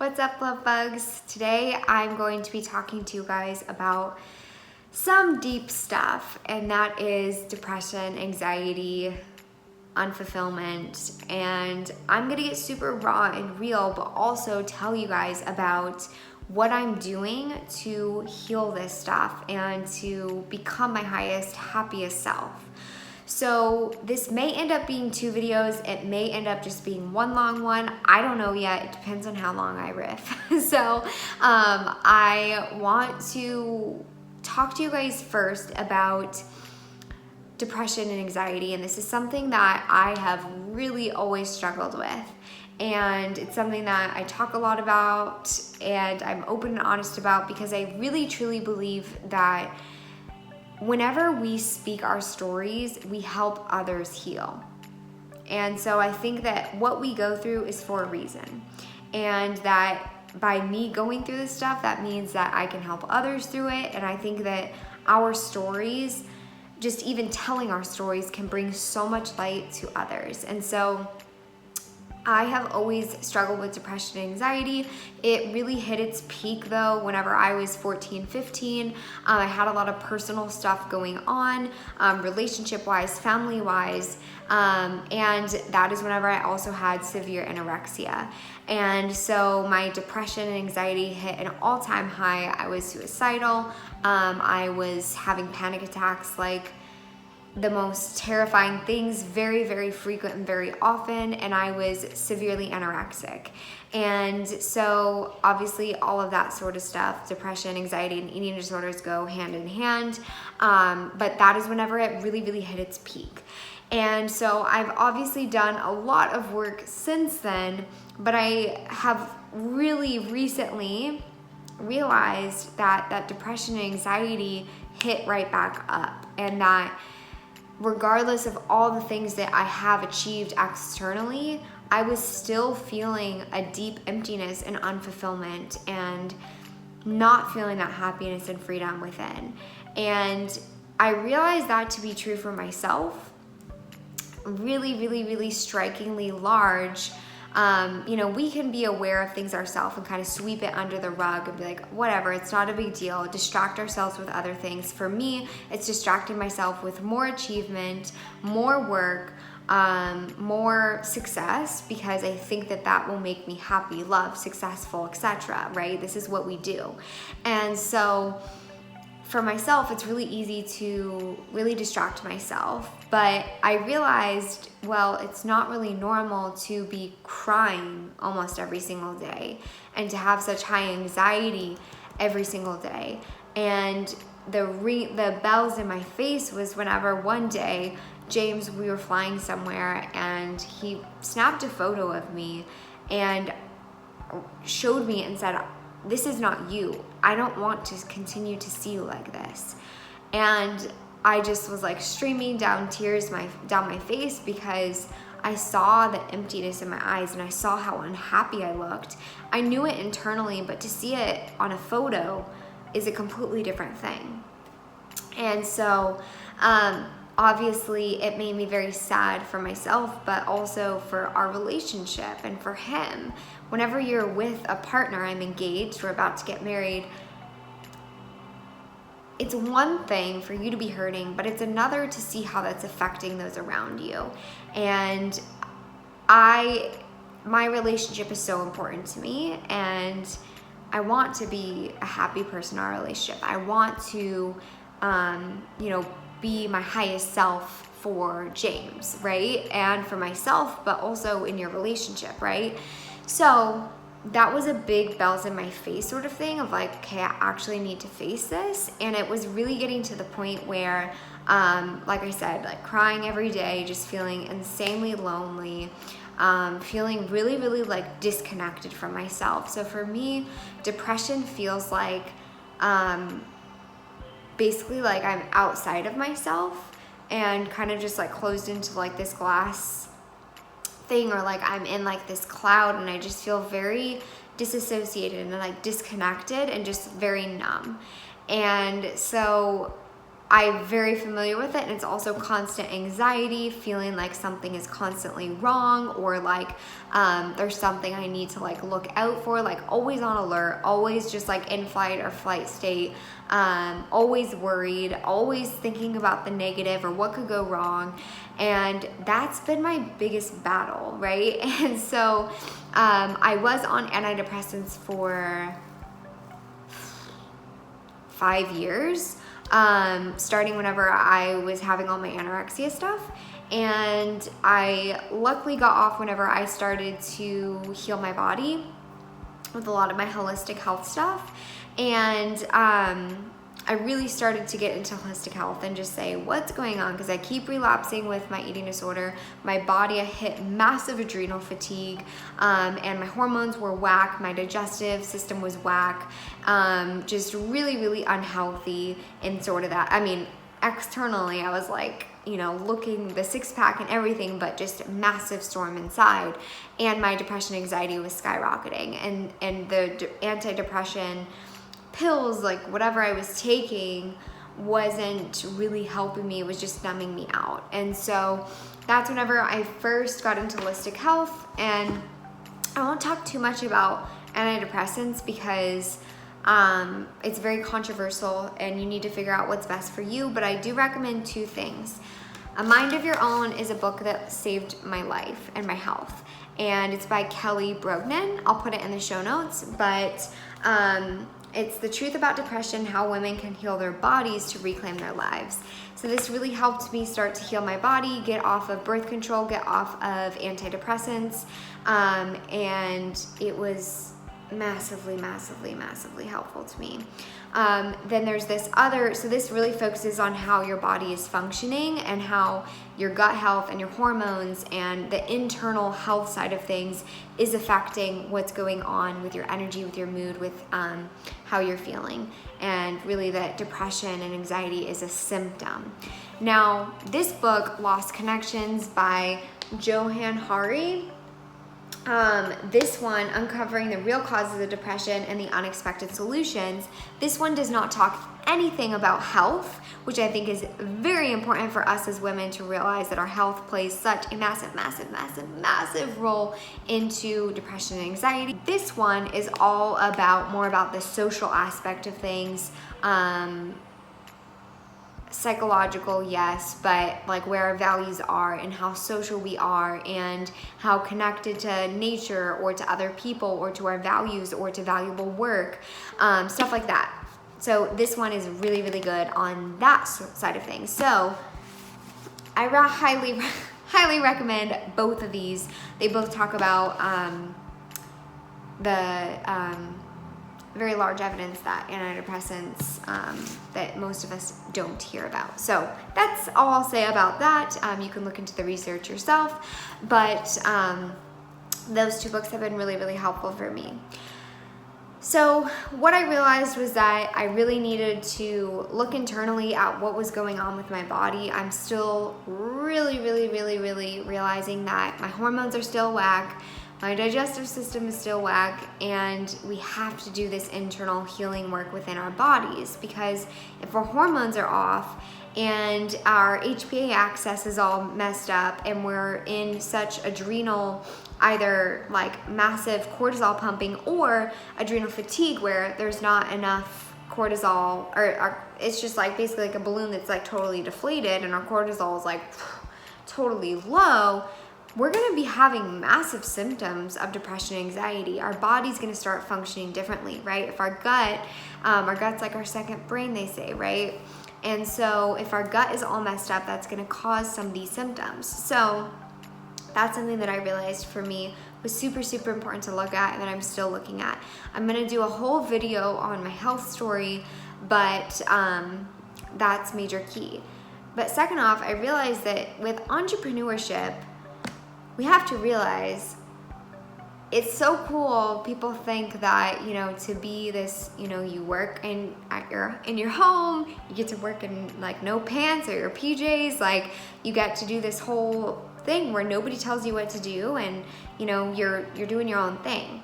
What's up, love bugs? Today I'm going to be talking to you guys about some deep stuff, and that is depression, anxiety, unfulfillment, and I'm gonna get super raw and real, but also tell you guys about what I'm doing to heal this stuff and to become my highest, happiest self. So this may end up being 2 videos. It may end up just being one long one. I don't know yet. It depends on how long I riff. So I want to talk to you guys first about depression and anxiety. And this is something that I have really always struggled with. And it's something that I talk a lot about and I'm open and honest about because I really truly believe that whenever we speak our stories, we help others heal. And so I think that what we go through is for a reason. And that by me going through this stuff, that means that I can help others through it. And I think that our stories, just even telling our stories, can bring so much light to others. And so I have always struggled with depression and anxiety. It really hit its peak though whenever I was 14, 15. I had a lot of personal stuff going on, relationship-wise, family-wise, and that is whenever I also had severe anorexia. And so my depression and anxiety hit an all-time high. I was suicidal. I was having panic attacks like the most terrifying things, very, very frequent and very often, and I was severely anorexic. And so obviously all of that sort of stuff, depression, anxiety, and eating disorders go hand in hand, but that is whenever it really, really hit its peak. And so I've obviously done a lot of work since then, but I have really recently realized that depression and anxiety hit right back up, and that regardless of all the things that I have achieved externally, I was still feeling a deep emptiness and unfulfillment and not feeling that happiness and freedom within. And I realized that to be true for myself, really, really, really strikingly large. We can be aware of things ourselves and kind of sweep it under the rug and be like, whatever, it's not a big deal. Distract ourselves with other things. For me, it's distracting myself with more achievement, more work, more success, because I think that will make me happy, loved, successful, etc. Right? This is what we do. And so for myself, it's really easy to really distract myself. But I realized, well, it's not really normal to be crying almost every single day and to have such high anxiety every single day. And the bells in my face was whenever one day, James, we were flying somewhere and he snapped a photo of me and showed me and said, "This is not you. I don't want to continue to see you like this." And I just was like streaming down tears down my face because I saw the emptiness in my eyes and I saw how unhappy I looked. I knew it internally, but to see it on a photo is a completely different thing. And so obviously it made me very sad for myself, but also for our relationship and for him. Whenever you're with a partner, I'm engaged, we're about to get married, it's one thing for you to be hurting, but it's another to see how that's affecting those around you. And my relationship is so important to me, and I want to be a happy person in our relationship. I want to, be my highest self for James, right? And for myself, but also in your relationship, right? So that was a big bells in my face sort of thing of like, okay, I actually need to face this. And it was really getting to the point where, like I said, like crying every day, just feeling insanely lonely, feeling really, really like disconnected from myself. So for me, depression feels like, basically like I'm outside of myself and kind of just like closed into like this glass thing, or like I'm in like this cloud and I just feel very disassociated and like disconnected and just very numb. And so I'm very familiar with it, and it's also constant anxiety, feeling like something is constantly wrong, or like there's something I need to like look out for, like always on alert, always just like in fight or flight state, always worried, always thinking about the negative or what could go wrong. And that's been my biggest battle, right? And so I was on antidepressants for 5 years, starting whenever I was having all my anorexia stuff. And I luckily got off whenever I started to heal my body with a lot of my holistic health stuff. And I really started to get into holistic health and just say, what's going on? Because I keep relapsing with my eating disorder. My body, I hit massive adrenal fatigue, and my hormones were whack. My digestive system was whack. Just really, really unhealthy in sort of that. I mean, externally, I was like, you know, looking the six pack and everything, but just massive storm inside. And my depression, anxiety was skyrocketing. And the antidepressant pills, like whatever I was taking, wasn't really helping me. It was just numbing me out. And so that's whenever I first got into holistic health. And I won't talk too much about antidepressants because it's very controversial and you need to figure out what's best for you. But I do recommend 2 things. A Mind of Your Own is a book that saved my life and my health, and it's by Kelly Brognan. I'll put it in the show notes, but it's The Truth About Depression, How Women Can Heal Their Bodies to Reclaim Their Lives. So this really helped me start to heal my body, get off of birth control, get off of antidepressants, and it was massively, massively, massively helpful to me. Then there's this other, so this really focuses on how your body is functioning and how your gut health and your hormones and the internal health side of things is affecting what's going on with your energy, with your mood, with how you're feeling. And really that depression and anxiety is a symptom. Now, this book, Lost Connections by Johann Hari, this one, Uncovering the Real Causes of Depression and the Unexpected Solutions, this one does not talk anything about health, which I think is very important for us as women to realize that our health plays such a massive, massive, massive, massive role into depression and anxiety. This one is all about, more about the social aspect of things, psychological, yes, but like where our values are and how social we are and how connected to nature or to other people or to our values or to valuable work, stuff like that. So this one is really, really good on that side of things. So I highly recommend both of these. They both talk about very large evidence that antidepressants, that most of us don't hear about. So that's all I'll say about that. You can look into the research yourself, but those 2 books have been really, really helpful for me. So what I realized was that I really needed to look internally at what was going on with my body. I'm still really, really, really, really realizing that my hormones are still whack. My digestive system is still whack, and we have to do this internal healing work within our bodies, because if our hormones are off and our HPA axis is all messed up and we're in such adrenal, either like massive cortisol pumping or adrenal fatigue where there's not enough cortisol, or it's just like basically like a balloon that's like totally deflated and our cortisol is like totally low, we're going to be having massive symptoms of depression and anxiety. Our body's going to start functioning differently, right? If our gut's like our second brain, they say, right? And so if our gut is all messed up, that's going to cause some of these symptoms. So that's something that I realized for me was super, super important to look at and that I'm still looking at. I'm going to do a whole video on my health story, but that's major key. But second off, I realized that with entrepreneurship, we have to realize it's so cool. People think that, you know, to be this, you know, you work in your home, you get to work in like no pants or your PJs, like you get to do this whole thing where nobody tells you what to do and, you know, you're doing your own thing.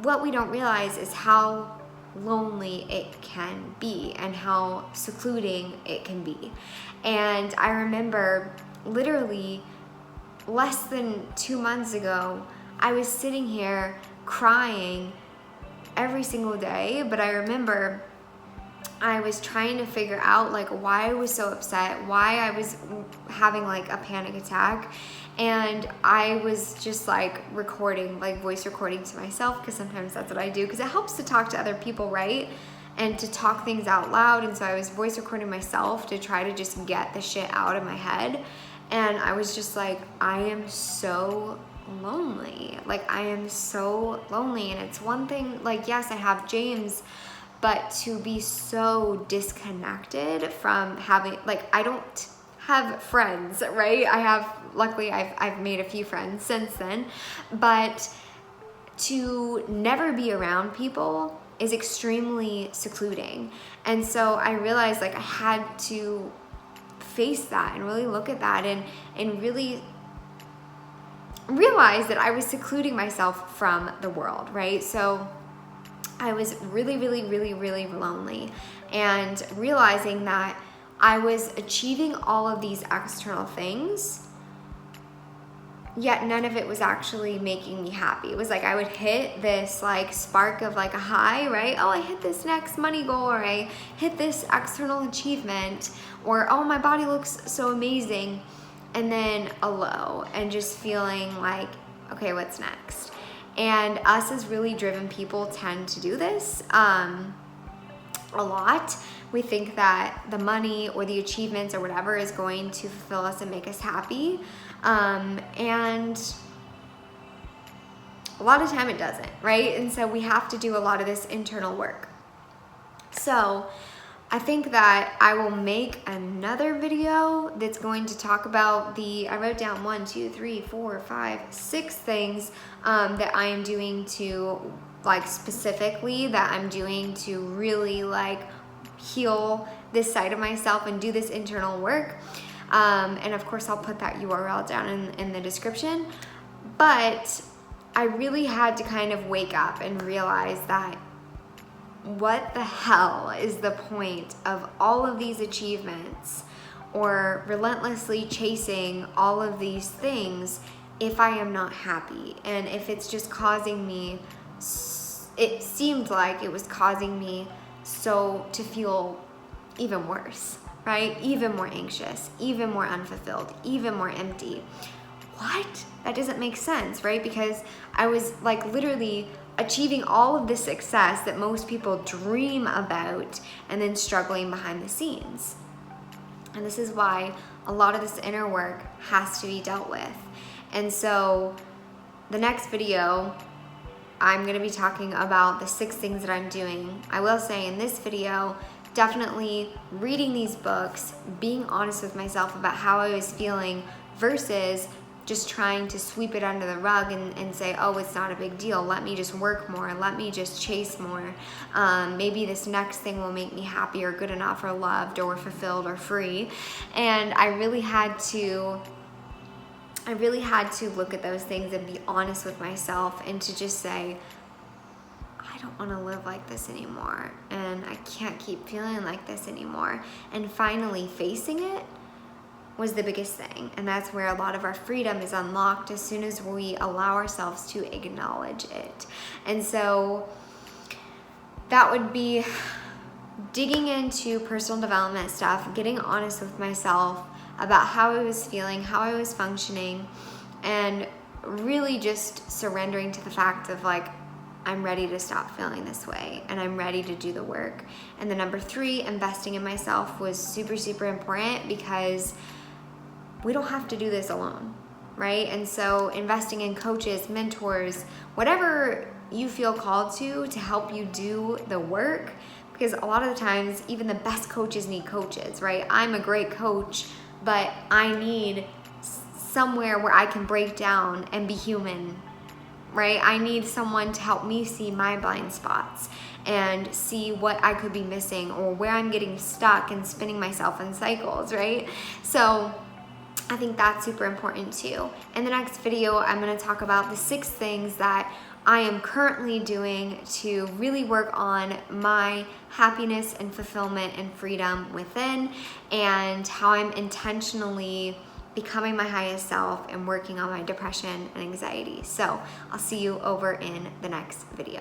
What we don't realize is how lonely it can be and how secluding it can be. And I remember literally less than 2 months ago, I was sitting here crying every single day, but I remember I was trying to figure out like why I was so upset, why I was having like a panic attack. And I was just like recording, like voice recording to myself, because sometimes that's what I do, because it helps to talk to other people, right? And to talk things out loud. And so I was voice recording myself to try to just get the shit out of my head. And I was just like, I am so lonely. Like, I am so lonely. And it's one thing, like, yes, I have James, but to be so disconnected from having, like, I don't have friends, right? Luckily I've made a few friends since then, but to never be around people is extremely secluding. And so I realized like I had to face that and really look at that and really realize that I was secluding myself from the world, right? So I was really, really, really, really lonely, and realizing that I was achieving all of these external things, yet none of it was actually making me happy. It was like I would hit this like spark of like a high, right? Oh, I hit this next money goal, or I hit this external achievement, or oh, my body looks so amazing, and then a low, and just feeling like, okay, what's next? And us as really driven people tend to do this a lot. We think that the money or the achievements or whatever is going to fulfill us and make us happy. And a lot of time it doesn't, right? And so we have to do a lot of this internal work. So I think that I will make another video that's going to talk about I wrote down 1, 2, 3, 4, 5, 6 things that I am doing to, like, specifically that I'm doing to really like heal this side of myself and do this internal work. And of course I'll put that URL down in the description. But I really had to kind of wake up and realize that what the hell is the point of all of these achievements or relentlessly chasing all of these things if I am not happy? And if it's just causing me, it seemed like it was causing me to feel even worse, right? Even more anxious, even more unfulfilled, even more empty. What? That doesn't make sense, right? Because I was like literally achieving all of the success that most people dream about and then struggling behind the scenes. And this is why a lot of this inner work has to be dealt with. And so the next video, I'm going to be talking about the 6 things that I'm doing. I will say in this video, definitely reading these books, being honest with myself about how I was feeling versus just trying to sweep it under the rug and say, oh, it's not a big deal. Let me just work more. Let me just chase more. Maybe this next thing will make me happy or good enough or loved or fulfilled or free. And I really had to look at those things and be honest with myself and to just say, I don't want to live like this anymore. And I can't keep feeling like this anymore. And finally facing it was the biggest thing. And that's where a lot of our freedom is unlocked as soon as we allow ourselves to acknowledge it. And so that would be digging into personal development stuff, getting honest with myself about how I was feeling, how I was functioning, and really just surrendering to the fact of like, I'm ready to stop feeling this way and I'm ready to do the work. And the number 3, investing in myself, was super, super important because we don't have to do this alone, right? And so investing in coaches, mentors, whatever you feel called to help you do the work, because a lot of the times even the best coaches need coaches, right? I'm a great coach, but I need somewhere where I can break down and be human, right? I need someone to help me see my blind spots and see what I could be missing or where I'm getting stuck and spinning myself in cycles, right? So I think that's super important too. In the next video, I'm going to talk about the 6 things that I am currently doing to really work on my happiness and fulfillment and freedom within, and how I'm intentionally becoming my highest self and working on my depression and anxiety. So I'll see you over in the next video.